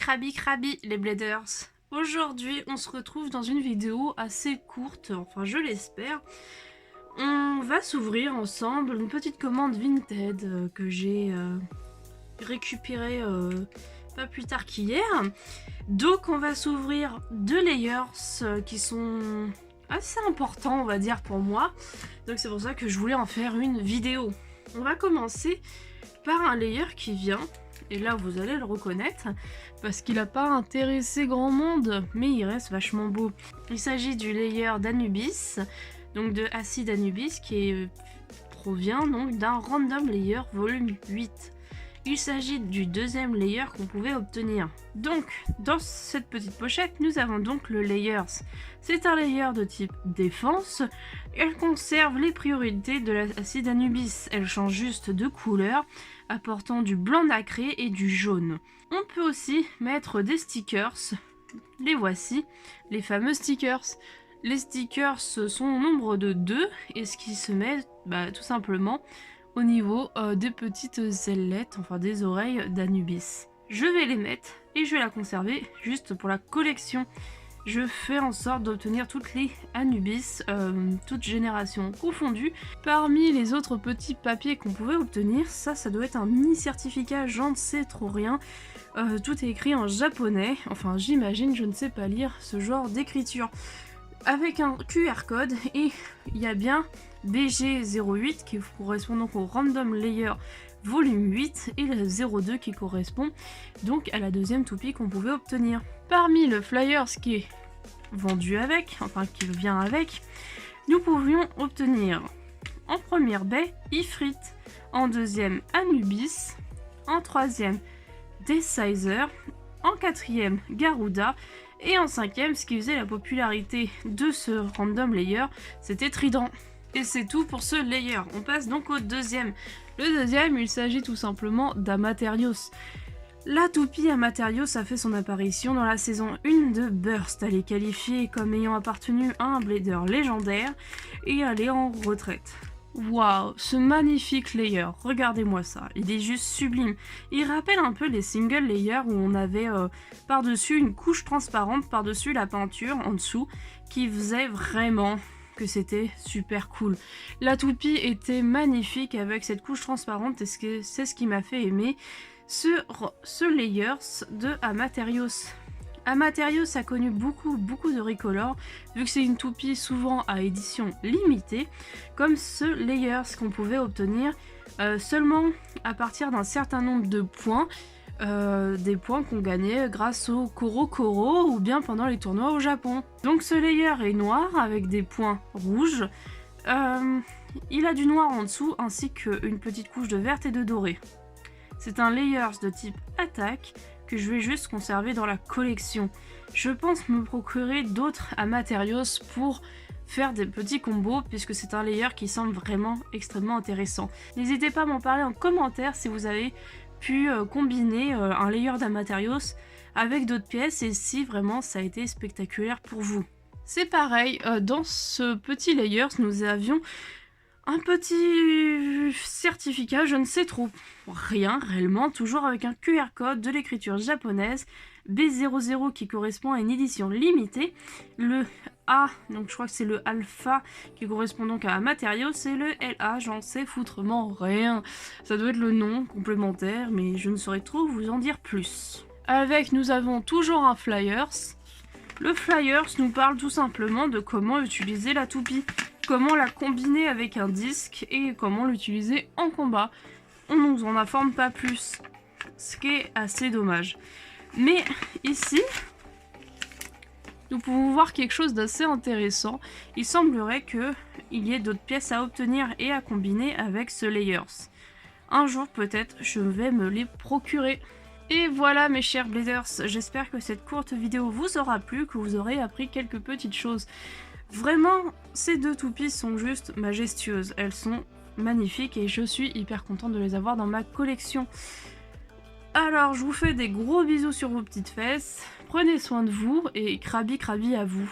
Krabi les Bladers. Aujourd'hui on se retrouve dans une vidéo assez courte, enfin je l'espère. On va s'ouvrir ensemble une petite commande Vinted que j'ai récupérée pas plus tard qu'hier. Donc on va s'ouvrir deux layers qui sont assez importants on va dire pour moi. Donc c'est pour ça que je voulais en faire une vidéo. On va commencer par un layer qui vient, et là vous allez le reconnaître parce qu'il n'a pas intéressé grand monde, mais il reste vachement beau. Il s'agit du layer d'Anubis, donc de Acid Anubis, qui provient donc d'un Random Layer volume 8. Il s'agit du deuxième layer qu'on pouvait obtenir. Donc dans cette petite pochette nous avons donc le Layers. C'est un layer de type défense. Elle conserve les priorités de l'Acid Anubis. Elle change juste de couleur, apportant du blanc nacré et du jaune. On peut aussi mettre des stickers. Les voici, les fameux stickers. Les stickers sont au nombre de 2 et ce qui se met tout simplement au niveau des petites ailettes, enfin des oreilles d'Anubis. Je vais les mettre et je vais la conserver juste pour la collection. Je fais en sorte d'obtenir toutes les Anubis, toutes générations confondues. Parmi les autres petits papiers qu'on pouvait obtenir, ça doit être un mini certificat, j'en sais trop rien. Tout est écrit en japonais, enfin j'imagine, je ne sais pas lire ce genre d'écriture. Avec un QR code, et il y a bien BG08 qui correspond donc au Random Layer volume 8 et le 02 qui correspond donc à la deuxième toupie qu'on pouvait obtenir. Parmi le flyers qui est vendu avec, enfin qui vient avec, nous pouvions obtenir en première baie Ifrit, en deuxième Anubis, en troisième Decizer, en quatrième Garuda, et en cinquième, ce qui faisait la popularité de ce Random Layer, c'était Trident. Et c'est tout pour ce layer. On passe donc au deuxième. Le deuxième, il s'agit tout simplement d'Amaterios. La toupie Amaterios a fait son apparition dans la saison 1 de Burst. Elle est qualifiée comme ayant appartenu à un blader légendaire et elle est en retraite. Waouh, ce magnifique layer, regardez-moi ça, il est juste sublime. Il rappelle un peu les single layers où on avait par-dessus une couche transparente, par-dessus la peinture en dessous, qui faisait vraiment que c'était super cool. La toupie était magnifique avec cette couche transparente et c'est ce qui m'a fait aimer ce layers de Amaterios. Amaterios a connu beaucoup de recolor, vu que c'est une toupie souvent à édition limitée, comme ce layers qu'on pouvait obtenir seulement à partir d'un certain nombre de points, des points qu'on gagnait grâce au Koro ou bien pendant les tournois au Japon. Donc ce layer est noir avec des points rouges, il a du noir en dessous ainsi qu'une petite couche de verte et de doré. C'est un layers de type attaque que je vais juste conserver dans la collection. Je pense me procurer d'autres Amaterios pour faire des petits combos puisque c'est un layer qui semble vraiment extrêmement intéressant. N'hésitez pas à m'en parler en commentaire si vous avez pu combiner un layer d'Amaterios avec d'autres pièces et si vraiment ça a été spectaculaire pour vous. C'est pareil, dans ce petit layers nous avions un petit certificat, je ne sais trop rien réellement, toujours avec un QR code de l'écriture japonaise, B00 qui correspond à une édition limitée, le A, donc je crois que c'est le Alpha qui correspond donc à Amaterios, et le LA, j'en sais foutrement rien. Ça doit être le nom complémentaire, mais je ne saurais trop vous en dire plus. Avec, nous avons toujours un Flyers. Le Flyers nous parle tout simplement de comment utiliser la toupie. Comment la combiner avec un disque et comment l'utiliser en combat. On ne nous en informe pas plus, ce qui est assez dommage. Mais ici, nous pouvons voir quelque chose d'assez intéressant. Il semblerait qu'il y ait d'autres pièces à obtenir et à combiner avec ce Layers. Un jour peut-être, je vais me les procurer. Et voilà mes chers Bladers, j'espère que cette courte vidéo vous aura plu, que vous aurez appris quelques petites choses. Vraiment, ces deux toupies sont juste majestueuses. Elles sont magnifiques et je suis hyper contente de les avoir dans ma collection. Alors, je vous fais des gros bisous sur vos petites fesses. Prenez soin de vous et Krabi à vous.